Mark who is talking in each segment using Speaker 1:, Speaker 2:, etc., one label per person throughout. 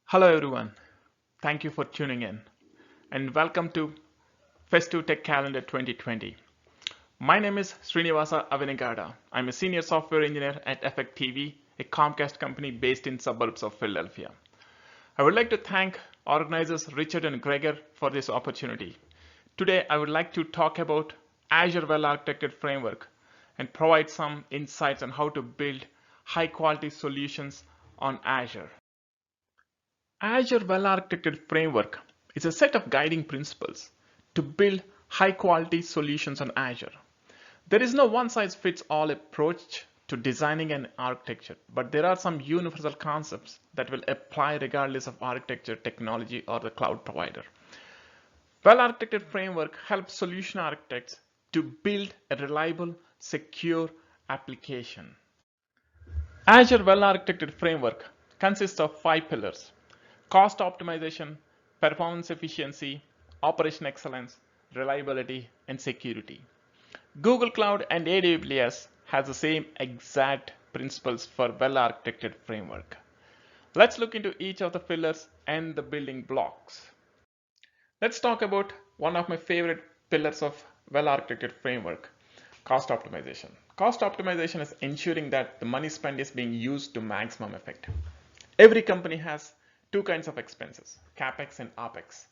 Speaker 1: Hello everyone, thank you for tuning in and welcome to Festive Tech Calendar 2020. My name is Srinivasa Avanigadda. I'm a senior software engineer at Effect TV, a Comcast company based in suburbs of Philadelphia. I would like to thank organizers Richard and Gregor for this opportunity. Today I would like to talk about Azure Well-Architected Framework and provide some insights on how to build high quality solutions on Azure. Azure Well-Architected Framework is a set of guiding principles to build high-quality solutions on Azure. There is no one-size-fits-all approach to designing an architecture, but there are some universal concepts that will apply regardless of architecture, technology, or the cloud provider. Well-Architected Framework helps solution architects to build a reliable, secure application. Azure Well-Architected Framework consists of 5 pillars: cost optimization, performance efficiency, operation excellence, reliability, and security. Google Cloud and AWS has the same exact principles for well-architected framework. Let's look into each of the pillars and the building blocks. Let's talk about one of my favorite pillars of well-architected framework, cost optimization. Cost optimization is ensuring that the money spent is being used to maximum effect. Every company has two kinds of expenses, CapEx and OpEx.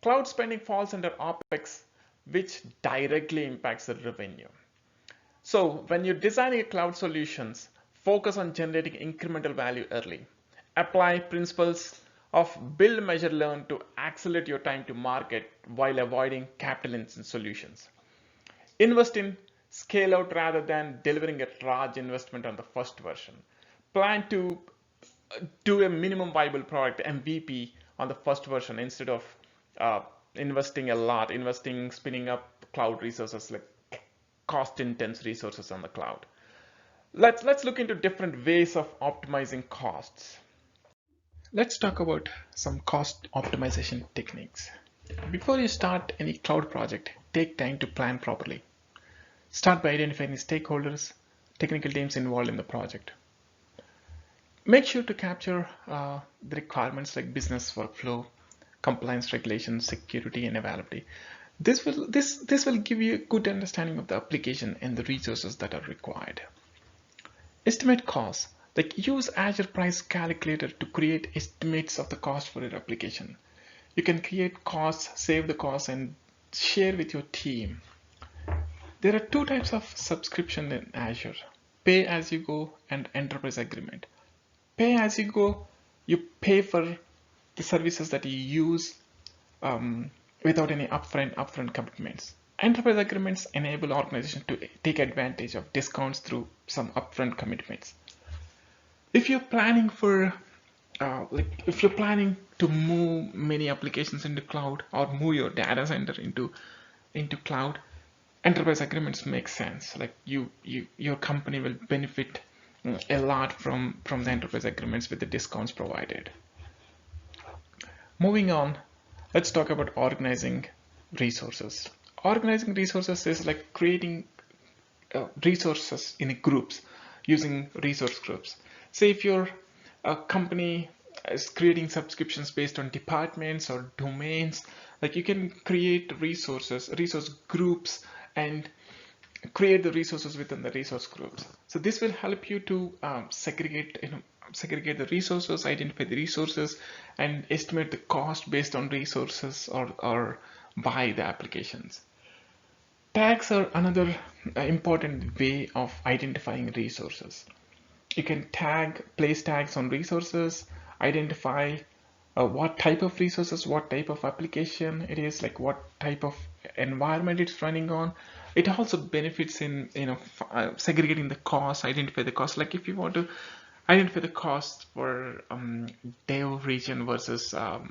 Speaker 1: Cloud spending falls under OpEx, which directly impacts the revenue. So when you're designing cloud solutions, focus on generating incremental value early. Apply principles of build, measure, learn to accelerate your time to market while avoiding capital-intensive solutions. Invest in scale out rather than delivering a large investment on the first version. Plan to do a minimum viable product MVP on the first version instead of investing a lot, spinning up cloud resources like cost intense resources on the cloud. Let's look into different ways of optimizing costs. Let's talk about some cost optimization techniques. Before you start any cloud project, take time to plan properly. Start by identifying the stakeholders, technical teams involved in the project. Make sure to capture the requirements like business workflow, compliance regulations, security, and availability. This will give you a good understanding of the application and the resources that are required. Estimate costs. Like use Azure Price Calculator to create estimates of the cost for your application. You can create costs, save the costs, and share with your team. There are two types of subscription in Azure: pay as you go and enterprise agreement. Pay as you go, you pay for the services that you use without any upfront commitments. Enterprise agreements enable organizations to take advantage of discounts through some upfront commitments. If you're planning for if you're planning to move many applications into cloud or move your data center into cloud, enterprise agreements make sense. Like your company will benefit a lot from the enterprise agreements with the discounts provided. Moving on, let's talk about organizing resources. Organizing resources is like creating resources in groups using resource groups. Say if your company is creating subscriptions based on departments or domains, like you can create resource groups, and create the resources within the resource groups. So this will help you to segregate the resources, identify the resources, and estimate the cost based on resources or by the applications. Tags are another important way of identifying resources. You can place tags on resources, identify what type of resources, what type of application it is, like what type of environment it's running on. It also benefits in segregating the cost, identify the cost. Like if you want to identify the cost for dev region versus a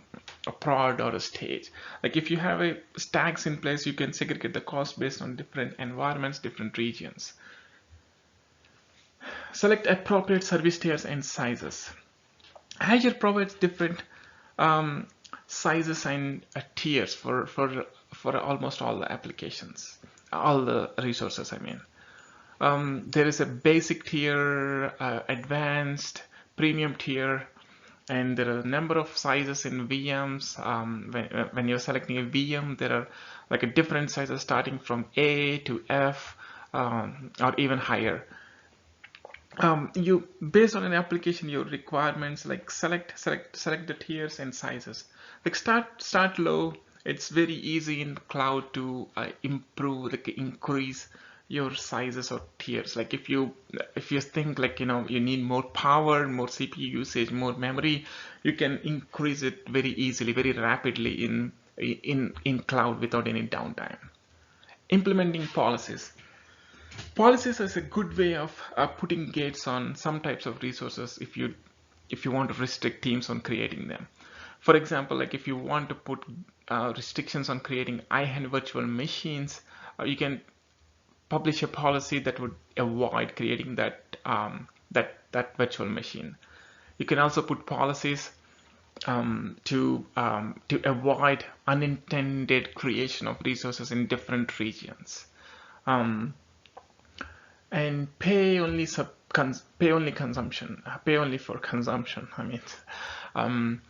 Speaker 1: prod or a stage. Like if you have a tags in place, you can segregate the cost based on different environments, different regions. Select appropriate service tiers and sizes. Azure provides different sizes and tiers for almost all the applications, all the resources. I mean, there is a basic tier, advanced, premium tier, And there are a number of sizes in VMs. When you're selecting a VM, there are like a different sizes starting from A to F, or even higher. You based on an application, your requirements, like select the tiers and sizes. Like start low. It's very easy in cloud to improve, like increase your sizes or tiers. Like if you think like you need more power, more CPU usage, more memory, you can increase it very easily, very rapidly in cloud without any downtime. Implementing policies. Policies is a good way of putting gates on some types of resources if you want to restrict teams on creating them. For example, like if you want to put restrictions on creating IHN virtual machines, you can publish a policy that would avoid creating that virtual machine. You can also put policies to avoid unintended creation of resources in different regions. And pay only for consumption. I mean,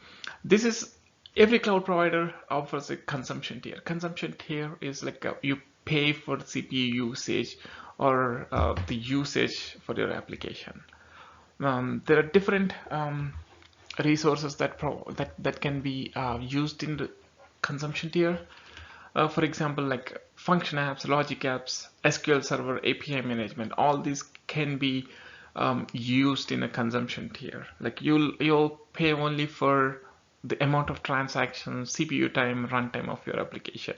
Speaker 1: this is every cloud provider offers a consumption tier. Consumption tier is like you pay for CPU usage or the usage for your application. There are different resources that can be used in the consumption tier. For example, like function apps, logic apps, SQL Server, API management, all these can be used in a consumption tier. Like you'll pay only for the amount of transactions, CPU time, runtime of your application.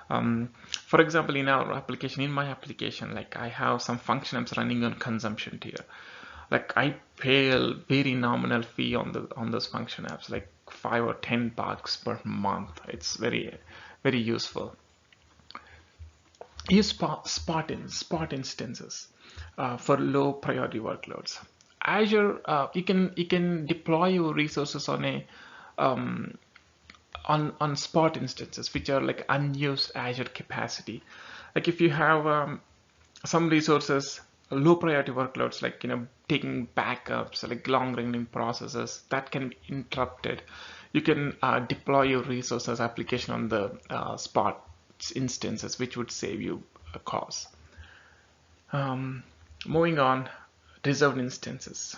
Speaker 1: For example, in my application, like I have some function apps running on consumption tier. Like I pay a very nominal fee on those function apps, like $5 or $10 per month. It's very useful. Use spot instances for low priority workloads. Azure, you can deploy your resources on a on spot instances, which are like unused Azure capacity. Like if you have some resources, low priority workloads, like taking backups, like long running processes that can be interrupted, you can deploy your resources application on the spot instances, which would save you a cost. Moving on, reserved instances.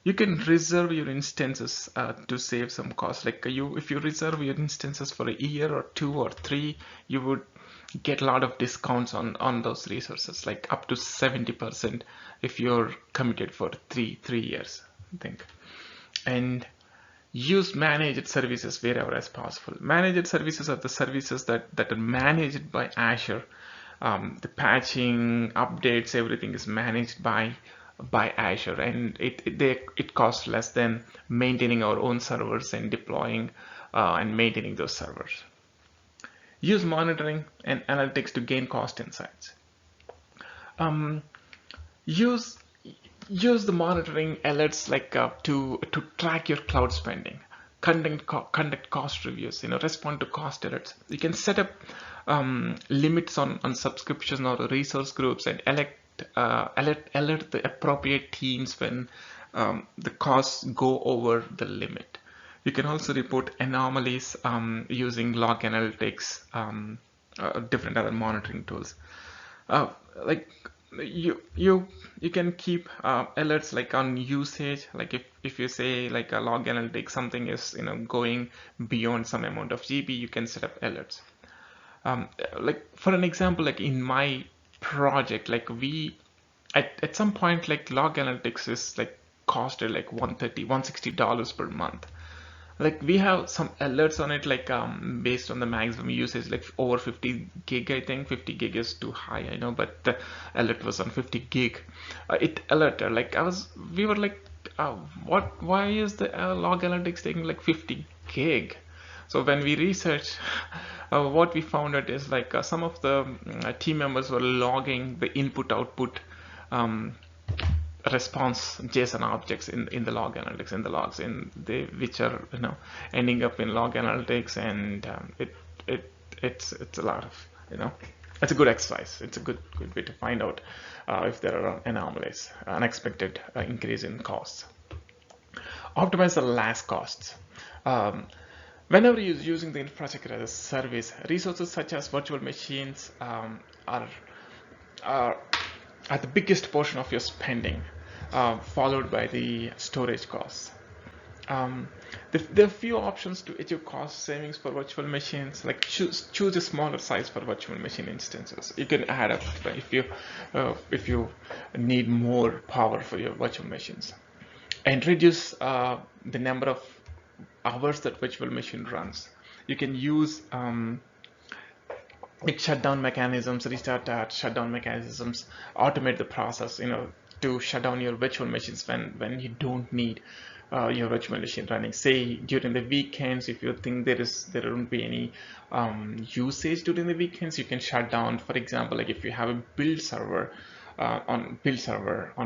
Speaker 1: You can reserve your instances to save some cost. Like if you reserve your instances for a year or 2 or 3, you would get a lot of discounts on those resources, like up to 70% if you're committed for three years, I think. And use managed services wherever as possible. Managed services are the services that are managed by Azure. The patching, updates, everything is managed by Azure, and it costs less than maintaining our own servers and deploying and maintaining those servers. Use monitoring and analytics to gain cost insights. Use the monitoring alerts like to track your cloud spending, conduct cost reviews, respond to cost alerts. You can set up limits on subscriptions or resource groups and alert the appropriate teams when the costs go over the limit. You can also report anomalies using log analytics, different other monitoring tools. Like you can keep alerts like on usage. Like if you say like a log analytics, something is going beyond some amount of GB, you can set up alerts. Like for an example, like in my project, like we at some point, like log analytics is like costed like $160 per month. Like we have some alerts on it, like based on the maximum usage, like over 50 gig. I think 50 gig is too high, I know, but the alert was on 50 gig. It alerted, like we were like, why is the log analytics taking like 50 gig? So when we researched, what we found out is like some of the team members were logging the input-output response JSON objects in the log analytics, in the logs, which are ending up in log analytics, and it's a lot of it's a good exercise. It's a good way to find out if there are anomalies, unexpected increase in costs. Optimize the last costs. Um, Whenever you're using the infrastructure as a service, resources such as virtual machines are, are the biggest portion of your spending, followed by the storage costs. Um, there are few options to achieve cost savings for virtual machines. Like choose a smaller size for virtual machine instances. You can add up if you need more power for your virtual machines, and reduce the number of hours that virtual machine runs. You can use like shutdown mechanisms, restart shutdown mechanisms, automate the process, to shut down your virtual machines when you don't need your virtual machine running. Say during the weekends, if you think there won't be any usage during the weekends, you can shut down. For example, like if you have a build server on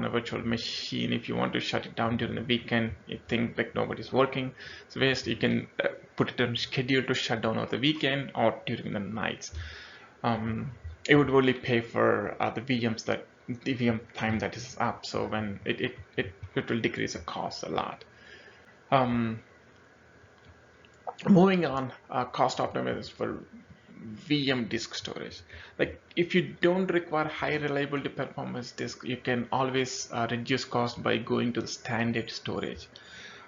Speaker 1: a virtual machine, if you want to shut it down during the weekend, you think like nobody's working, so best you can put it on schedule to shut down on the weekend or during the nights. It would only pay for the VM time that is up, so when it will decrease the cost a lot. Moving on, cost optimization for VM disk storage. Like if you don't require high reliability performance disk, you can always reduce cost by going to the standard storage.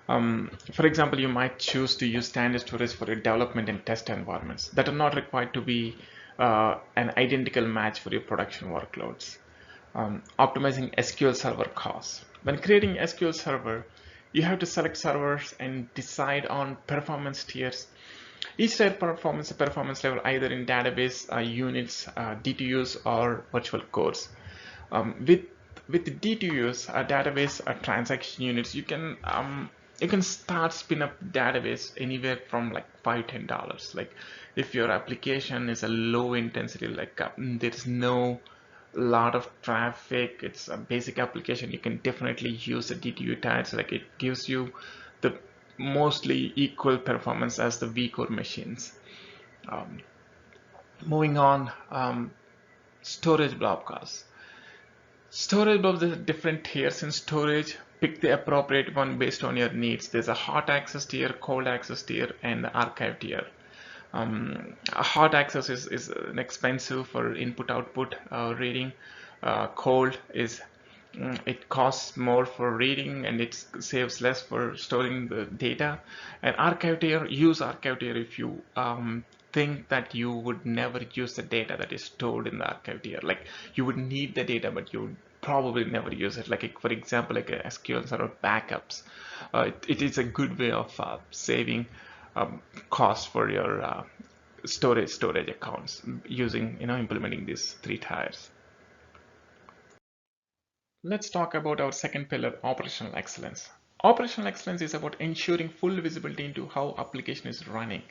Speaker 1: For example, you might choose to use standard storage for your development and test environments that are not required to be an identical match for your production workloads. Optimizing SQL Server costs. When creating SQL Server, you have to select servers and decide on performance tiers. Each tier performs a performance level either in database units, DTUs, or virtual cores. With the DTUs, database transaction units, you can start spin up database anywhere from like $5-10. Like if your application is a low intensity, like there's no lot of traffic, it's a basic application, you can definitely use the DTU tiers. Like it gives you the mostly equal performance as the vCore machines. Moving on, storage blob costs. Storage blobs are different tiers in storage. Pick the appropriate one based on your needs. There's a hot access tier, cold access tier, and the archive tier. A hot access is expensive for input-output reading. Cold is it costs more for reading and it saves less for storing the data. And archive tier, use archive tier if you think that you would never use the data that is stored in the archive tier. Like you would need the data, but you would probably never use it. Like for example, like a SQL Server backups. It is a good way of saving cost for your storage accounts using implementing these 3 tiers. Let's talk about our second pillar, operational excellence. Operational excellence is about ensuring full visibility into how application is running.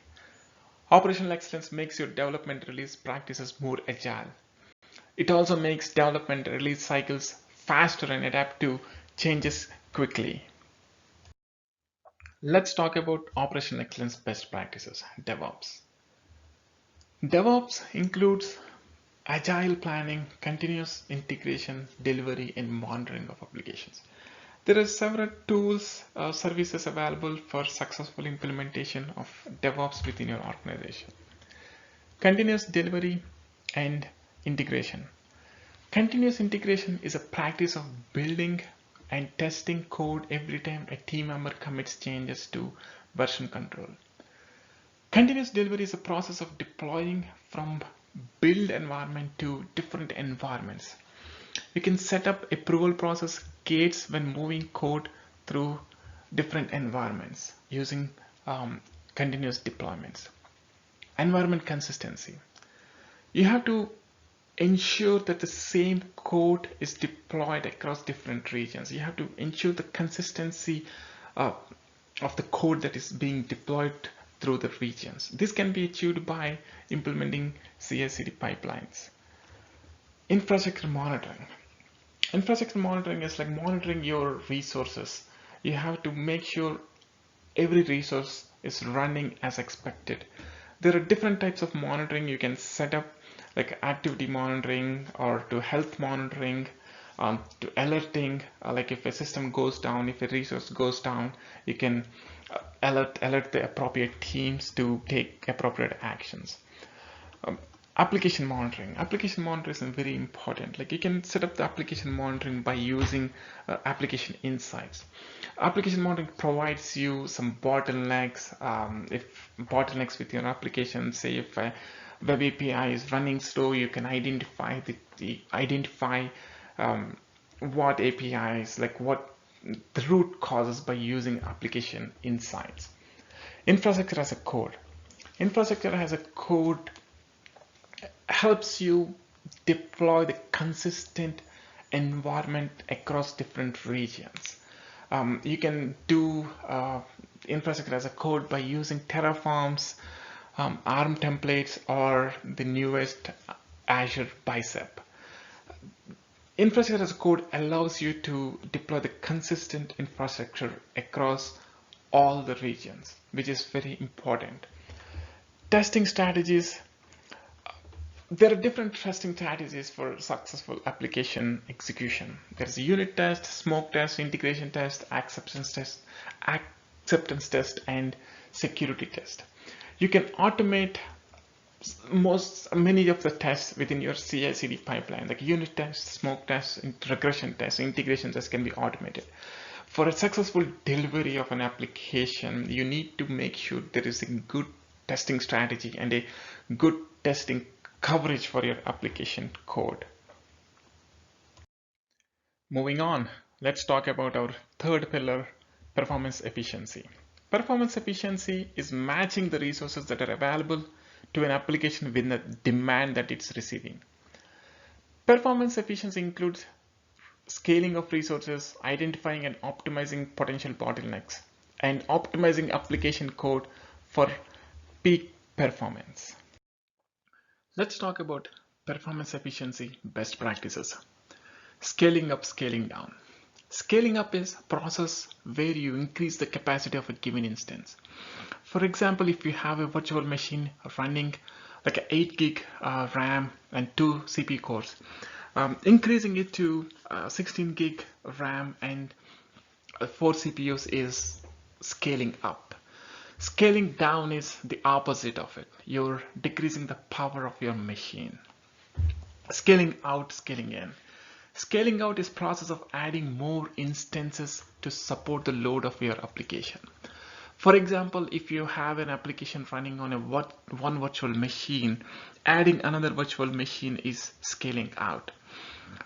Speaker 1: Operational excellence makes your development release practices more agile. It also makes development release cycles faster and adapt to changes quickly. Let's talk about operational excellence best practices, DevOps. DevOps includes agile planning, continuous integration, delivery, and monitoring of applications. There are several tools, services available for successful implementation of DevOps within your organization. Continuous delivery and integration. Continuous integration is a practice of building and testing code every time a team member commits changes to version control. Continuous delivery is a process of deploying from build environment to different environments. You can set up approval process gates when moving code through different environments using continuous deployments. Environment consistency. You have to ensure that the same code is deployed across different regions. You have to ensure the consistency of the code that is being deployed through the regions. This can be achieved by implementing CI/CD pipelines. Infrastructure monitoring. Infrastructure monitoring is like monitoring your resources. You have to make sure every resource is running as expected. There are different types of monitoring you can set up, like activity monitoring or to health monitoring. to alerting, like if a system goes down, if a resource goes down, you can alert the appropriate teams to take appropriate actions. Um, Application monitoring. Application monitoring is very important. Like you can set up the application monitoring by using application insights. Application monitoring provides you some bottlenecks. If bottlenecks with your application, say if a web API is running slow, you can identify what APIs, like what the root causes by using application insights. Infrastructure as a code. Infrastructure as a code helps you deploy the consistent environment across different regions. You can do infrastructure as a code by using Terraforms, ARM templates, or the newest Azure Bicep. Infrastructure as a code allows you to deploy the consistent infrastructure across all the regions, which is very important. Testing strategies. There are different testing strategies for successful application execution. There's a unit test, smoke test, integration test, acceptance test, and security test. You can automate many of the tests within your CI/CD pipeline, like unit tests, smoke tests, regression tests, integration tests can be automated. For a successful delivery of an application, you need to make sure there is a good testing strategy and a good testing coverage for your application code. Moving on, let's talk about our third pillar, performance efficiency. Performance efficiency is matching the resources that are available to an application with the demand that it's receiving. Performance efficiency includes scaling of resources, identifying and optimizing potential bottlenecks, and optimizing application code for peak performance. Let's talk about performance efficiency best practices. Scaling up, scaling down. Scaling up is a process where you increase the capacity of a given instance. For example, if you have a virtual machine running like an 8 gig RAM and 2 CPU cores, increasing it to 16 gig RAM and 4 CPUs is scaling up. Scaling down is the opposite of it. You're decreasing the power of your machine. Scaling out, scaling in. Scaling out is process of adding more instances to support the load of your application. For example, if you have an application running on one virtual machine, adding another virtual machine is scaling out.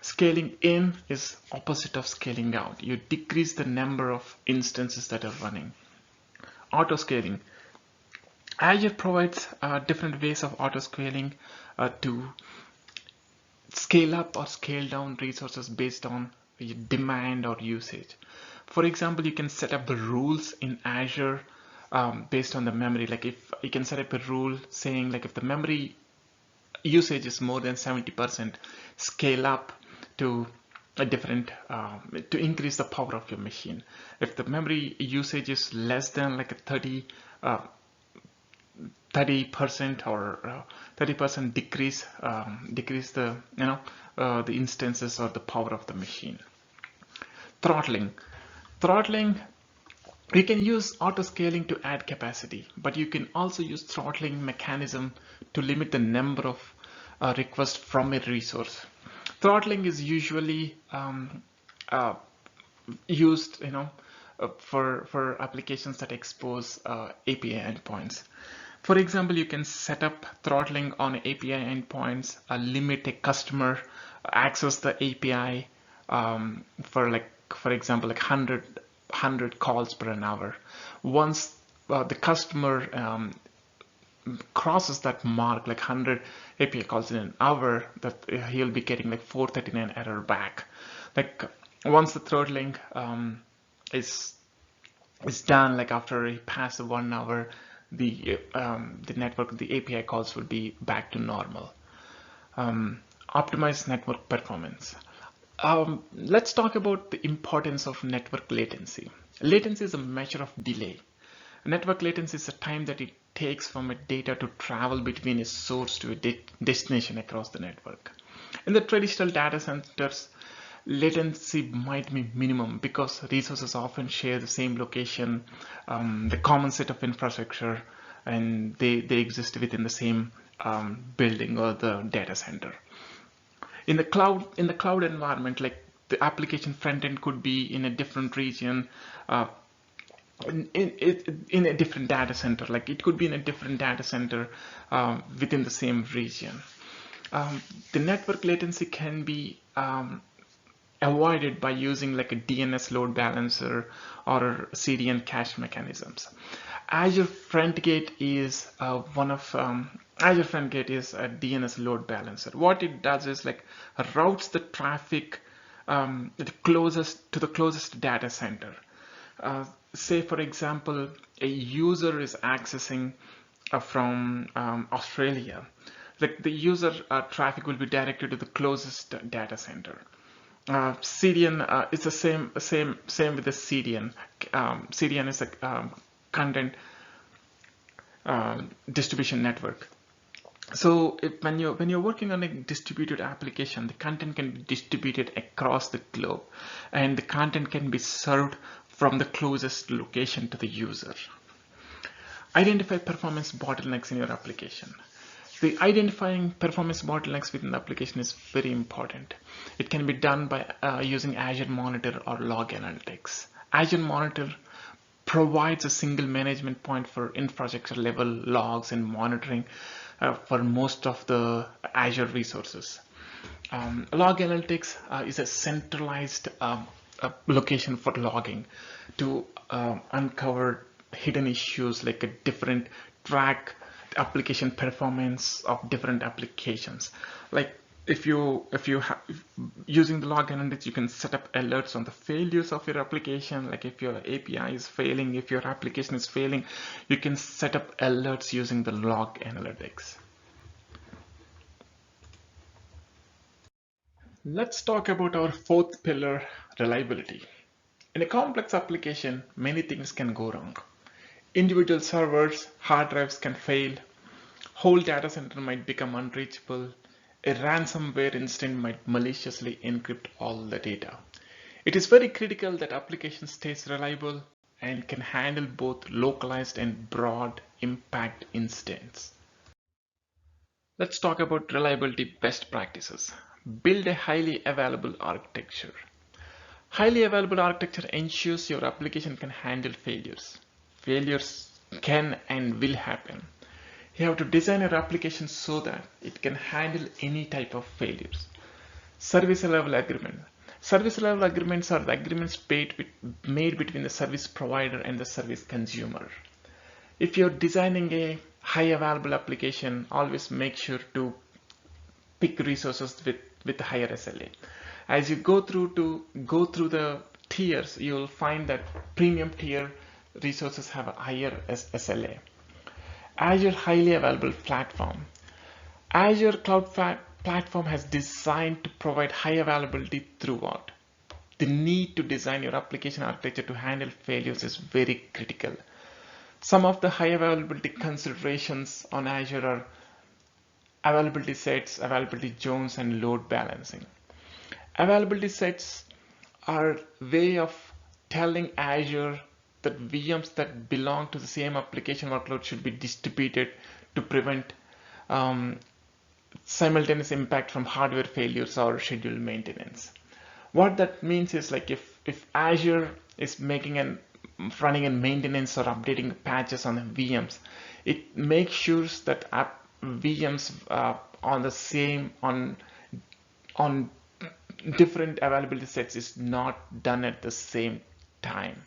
Speaker 1: Scaling in is opposite of scaling out. You decrease the number of instances that are running. Auto scaling. Azure provides different ways of auto scaling to scale up or scale down resources based on demand or usage. For example, you can set up the rules in Azure based on the memory. Like if you can set up a rule saying like if the memory usage is more than 70%, scale up to a different to increase the power of your machine. If the memory usage is less than like a 30% or 30% decrease the the instances or the power of the machine. Throttling. You can use auto scaling to add capacity, but you can also use throttling mechanism to limit the number of requests from a resource. Throttling is usually used for applications that expose API endpoints. For example, you can set up throttling on API endpoints, limit a customer access the API for example, like 100 calls per an hour. Once the customer crosses that mark, like 100 API calls in an hour, that he'll be getting like 439 error back. Like once the throttling is done, like after he passes 1 hour, the network, the API calls will be back to normal. Optimize network performance. Let's talk about the importance of network latency. Latency is a measure of delay. Network latency is the time that it takes from a data to travel between a source to a destination across the network. In the traditional data centers, latency might be minimum because resources often share the same location, the common set of infrastructure, and they exist within the same building or the data center. In the cloud environment, like the application front end could be in a different region, in a different data center. Like it could be in a different data center within the same region. The network latency can be avoided by using like a DNS load balancer or CDN cache mechanisms. Azure FrontGate is Azure FrontGate is a DNS load balancer. What it does is like routes the traffic to the closest data center. Say for example, a user is accessing from Australia. Like the user traffic will be directed to the closest data center. CDN is the same with the CDN. CDN is a content distribution network. So when you're working on a distributed application, the content can be distributed across the globe, and the content can be served from the closest location to the user. Identify performance bottlenecks in your application. The identifying performance bottlenecks within the application is very important. It can be done by using Azure Monitor or Log Analytics. Azure Monitor provides a single management point for infrastructure level logs and monitoring for most of the Azure resources. Log Analytics is a centralized location for logging to uncover hidden issues, like a different track application performance of different applications. Like if you using the log analytics, you can set up alerts on the failures of your application. Like if your API is failing, if your application is failing, you can set up alerts using the log analytics. Let's talk about our fourth pillar, reliability. In a complex application, many things can go wrong. Individual servers, hard drives can fail, whole data center might become unreachable, a ransomware incident might maliciously encrypt all the data. It is very critical that application stays reliable and can handle both localized and broad impact incidents. Let's talk about reliability best practices. Build a highly available architecture. Highly available architecture ensures your application can handle failures. Failures can and will happen. You have to design your application so that it can handle any type of failures. Service level agreement. Service level agreements are the agreements made between the service provider and the service consumer. If you're designing a high available application, always make sure to pick resources with higher SLA. As you go through the tiers, you'll find that premium tier resources have a higher SLA. Azure highly available platform. Azure Cloud Platform has designed to provide high availability throughout. The need to design your application architecture to handle failures is very critical. Some of the high availability considerations on Azure are availability sets, availability zones, and load balancing. Availability sets are a way of telling Azure that VMs that belong to the same application workload should be distributed to prevent simultaneous impact from hardware failures or scheduled maintenance. What that means is like if Azure is running a maintenance or updating patches on the VMs, it makes sure that VMs on different availability sets is not done at the same time.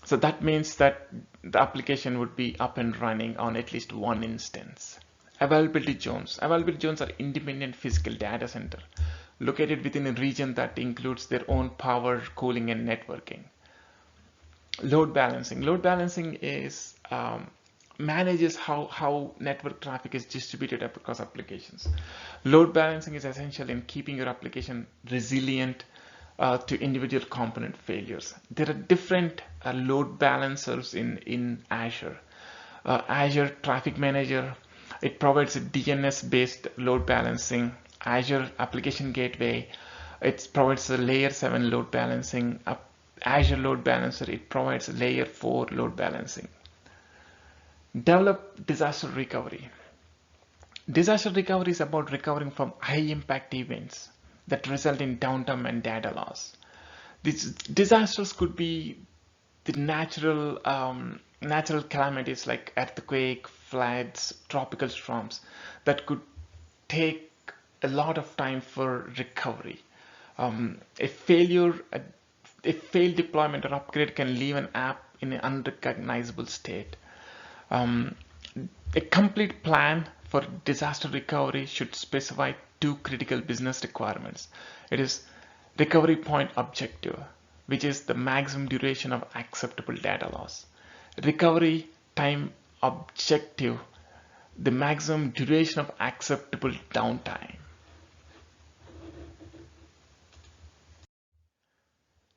Speaker 1: So that means that the application would be up and running on at least one instance. Availability zones. Availability zones are independent physical data center located within a region that includes their own power, cooling, and networking. Load balancing. Load balancing is manages how network traffic is distributed across applications. Load balancing is essential in keeping your application resilient to individual component failures. There are different load balancers in Azure. Azure Traffic Manager, it provides a DNS based load balancing. Azure Application Gateway It provides a layer 7 load balancing. Azure Load Balancer, it provides layer 4 load balancing. Develop disaster recovery. Disaster recovery is about recovering from high impact events that result in downtime and data loss. These disasters could be the natural calamities like earthquake, floods, tropical storms that could take a lot of time for recovery. A failed deployment or upgrade can leave an app in an unrecognizable state. A complete plan for disaster recovery should specify two critical business requirements. It is recovery point objective, which is the maximum duration of acceptable data loss. Recovery time objective, the maximum duration of acceptable downtime.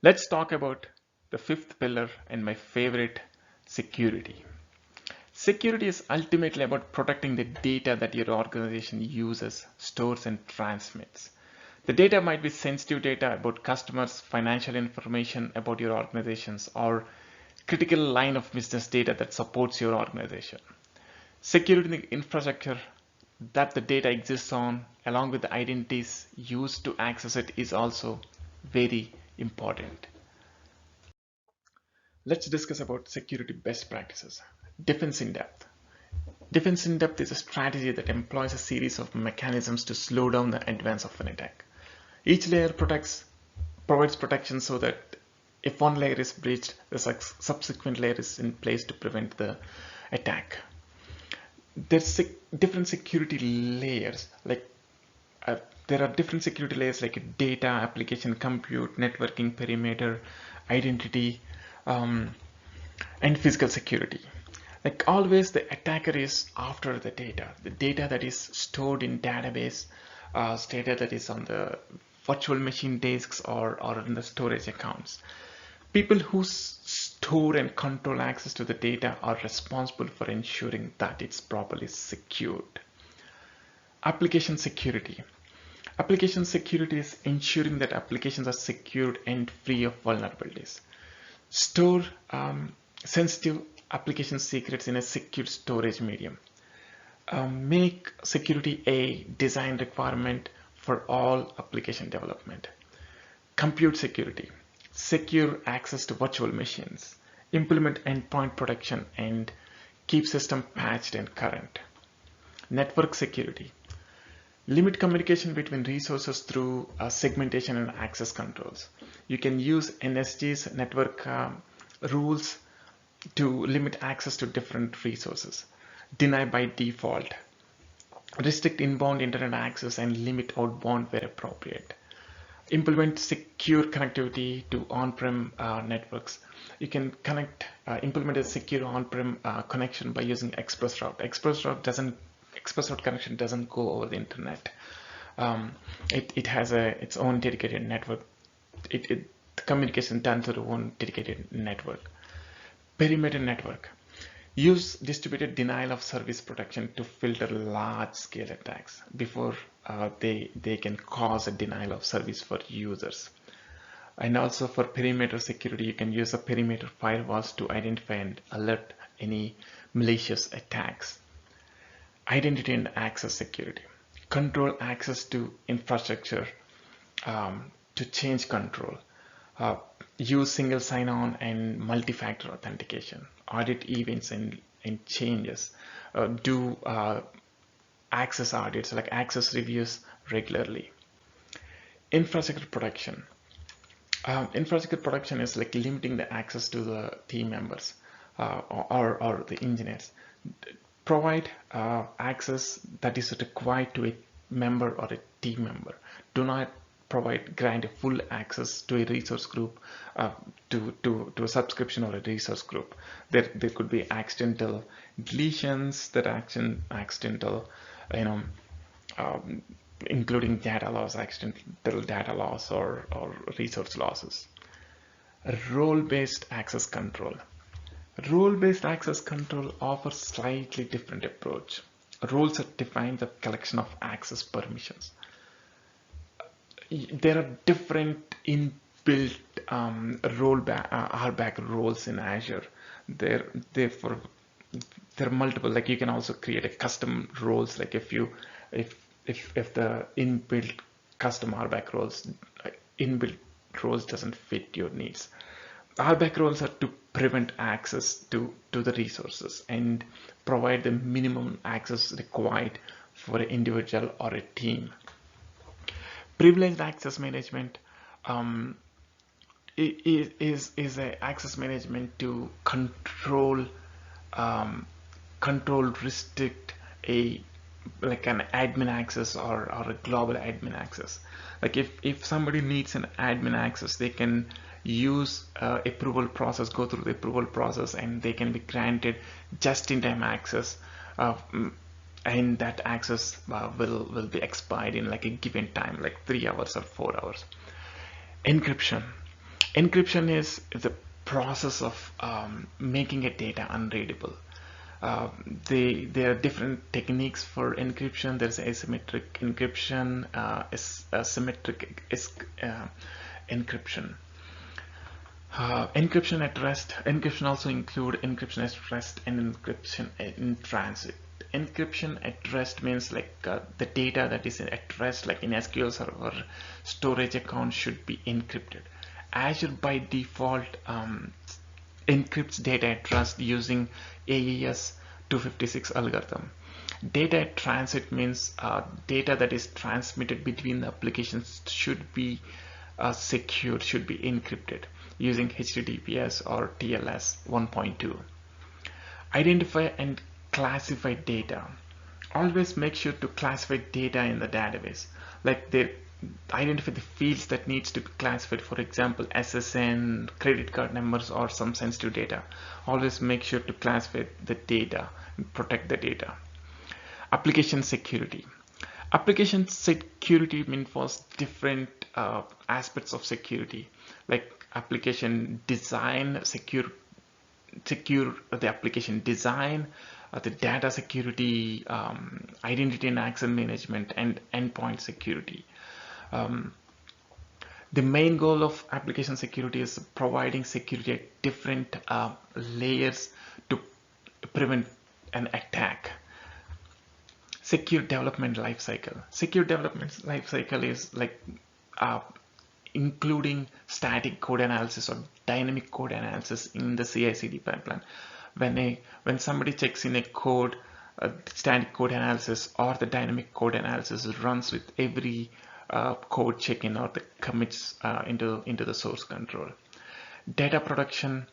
Speaker 1: Let's talk about the fifth pillar and my favorite, security. Security is ultimately about protecting the data that your organization uses, stores, and transmits. The data might be sensitive data about customers, financial information about your organizations, or critical line of business data that supports your organization. Security in the infrastructure that the data exists on, along with the identities used to access it, is also very important. Let's discuss about security best practices. Defense in depth. Defense in depth is a strategy that employs a series of mechanisms to slow down the advance of an attack. Each layer provides protection so that if one layer is breached, the subsequent layer is in place to prevent the attack. There's different security layers, there are different security layers like data, application, compute, networking, perimeter, identity, and physical security. Like always, the attacker is after the data that is stored in database, data that is on the virtual machine disks or in the storage accounts. People who store and control access to the data are responsible for ensuring that it's properly secured. Application security. Application security is ensuring that applications are secured and free of vulnerabilities. Store sensitive application secrets in a secure storage medium. Make security a design requirement for all application development. Compute security. Secure access to virtual machines. Implement endpoint protection and keep system patched and current. Network security. Limit communication between resources through segmentation and access controls. You can use NSG's network rules to limit access to different resources. Deny by default. Restrict inbound internet access and limit outbound where appropriate. Implement secure connectivity to on-prem networks. You can implement a secure on-prem connection by using ExpressRoute. ExpressRoute connection doesn't go over the internet. It has its own dedicated network. The communication done through one dedicated network. Perimeter network. Use distributed denial of service protection to filter large-scale attacks before they can cause a denial of service for users. And also for perimeter security, you can use a perimeter firewalls to identify and alert any malicious attacks. Identity and access security. Control access to infrastructure to change control. Use single sign-on and multi-factor authentication. Audit events and changes. Do access audits, like access reviews regularly. Infrastructure protection. Infrastructure protection is like limiting the access to the team members or the engineers. Provide access that is required to a member or a team member. Do not grant full access to a resource group, to a subscription or a resource group. There could be accidental deletions, accidental, including data loss, accidental data loss or resource losses. Role-based access control. Role-based access control offers slightly different approach. Roles that define the collection of access permissions. there are different inbuilt RBAC roles in Azure. Therefore, there are multiple. Like you can also create a custom roles. Like if the inbuilt custom RBAC roles inbuilt roles doesn't fit your needs. RBAC roles are to prevent access to the resources and provide the minimum access required for an individual or a team. Privileged access management is a access management to restrict a like an admin access or a global admin access. Like if somebody needs an admin access, they can use approval process, go through the approval process, and they can be granted just-in-time access, and that access will be expired in like a given time, like 3 hours or 4 hours. Encryption is the process of making a data unreadable. There are different techniques for encryption. There's asymmetric encryption, symmetric encryption. Encryption at rest. Encryption also include encryption at rest and encryption in transit. Encryption at rest means like the data that is at rest, like in SQL Server storage account, should be encrypted. Azure by default encrypts data at rest using AES 256 algorithm. Data at transit means data that is transmitted between the applications should be secured, should be encrypted using HTTPS or TLS 1.2. Identify and classify data. Always make sure to classify data in the database. Like they identify the fields that needs to be classified, for example SSN, credit card numbers, or some sensitive data. Always make sure to classify the data and protect the data. Application security. Application security involves different aspects of security, like application design, secure the application design, the data security, identity and access management, and endpoint security. The main goal of application security is providing security at different layers to prevent an attack. Secure development lifecycle. Secure development lifecycle is like including static code analysis or dynamic code analysis in the CI/CD pipeline. When somebody checks in a code, static code analysis or the dynamic code analysis runs with every code check-in or the commits into the source control. Data protection.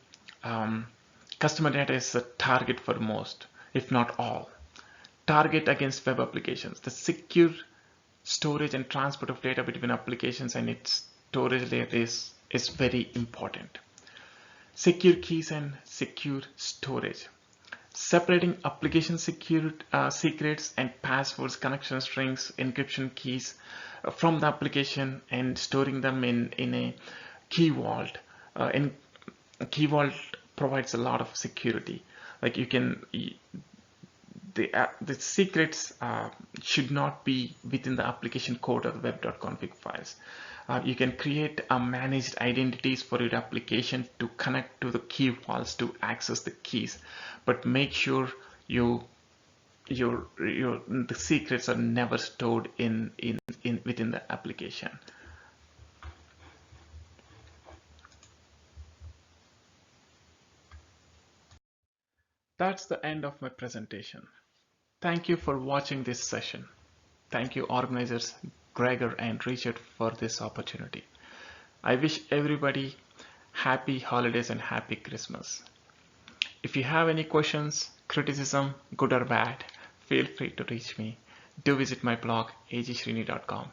Speaker 1: Customer data is a target for most, if not all. Target against web applications. The secure storage and transport of data between applications and its storage layer is very important. Secure keys and secure storage. Separating application secrets and passwords, connection strings, encryption keys from the application and storing them in a key vault. Key vault provides a lot of security. Like you can the secrets should not be within the application code or the web.config files. You can create managed identities for your application to connect to the key vaults to access the keys, but make sure the secrets are never stored within the application. That's the end of my presentation. Thank you for watching this session. Thank you organizers Gregor and Richard for this opportunity. I wish everybody happy holidays and happy Christmas. If you have any questions, criticism, good or bad, feel free to reach me. Do visit my blog agsrini.com.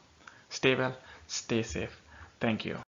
Speaker 1: Stay well, stay safe. Thank you.